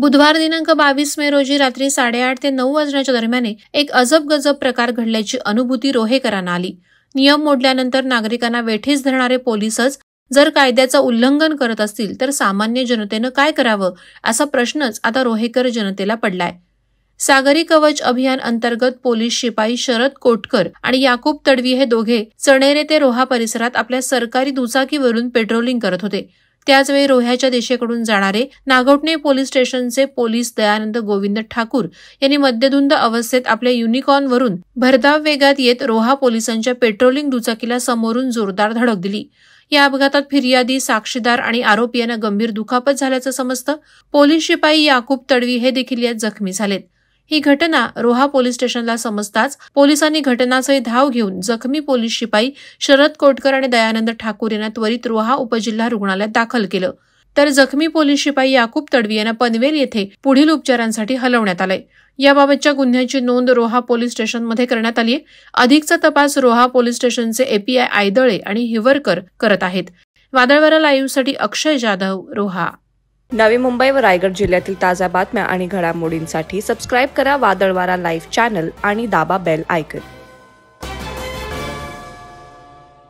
बुधवार दिनांक 22 मे रोजी रात्री 8:30 ते 9 वाजण्याच्या दरम्यान एक अजब गजब प्रकार घडल्याची अनुभूती रोहेकरांना आली। नियम मोडल्यानंतर नागरिकांना वेठीस धरणारे पोलीसच जर कायद्याचं उल्लंघन करत असतील तर सामान्य जनतेनं काय करावं असा प्रश्नच आता रोहेकर जनतेला पडलाय। सागरी कवच अभियान अंतर्गत पोलीस शिपाई शरद कोटकर आणि याकूब तडवी हे दोघे चणेरे ते रोहा परिसरात आपल्या सरकारी दुचाकीवरून पेट्रोलिंग करत होते। त्याचवेळी रोह्याच्या दिशेकडून जाणारे नागोठणे पोलीस स्टेशनचे पोलीस दयानंद गोविंद ठाकूर यांनी मद्यधुंद अवस्थेत आपल्या युनिकॉर्नवरून भरधाव वेगात येत रोहा पोलिसांच्या पेट्रोलिंग दुचाकीला समोरून जोरदार धडक दिली। या अपघातात फिर्यादी, साक्षीदार आणि आरोपी यांना गंभीर दुखापत झाल्याचं समजतं। पोलीस शिपाई याकूब तडवी हे देखील यात जखमी झालेत। ही घटना रोहा पोलीस स्टेशनला समजताच पोलिसांनी घटनास्थळी धाव घेऊन जखमी पोलीस शिपाई शरद कोटकर आणि दयानंद ठाकूर यांना त्वरित रोहा उपजिल्हा रुग्णालयात दाखल केलं, तर जखमी पोलीस शिपाई याकूब तडवी यांना पनवेल येथे पुढील उपचारांसाठी हलवण्यात आलंय। याबाबतच्या गुन्ह्याची नोंद रोहा पोलीस स्टेशनमध्ये करण्यात आली आहे। अधिकचा तपास रोहा पोलीस स्टेशनचे एपीआय आयदळे आणि हिवरकर करत आहेत। वादळवारा लाईव्हसाठी अक्षय जाधव, रोहा। नवी मुंबई व रायगड जिल्ह्यातील ताज्या बातम्या आणि घडामोडींसाठी सबस्क्राईब करा वादळवारा लाईव्ह चॅनल आणि दाबा बेल आयकॉन।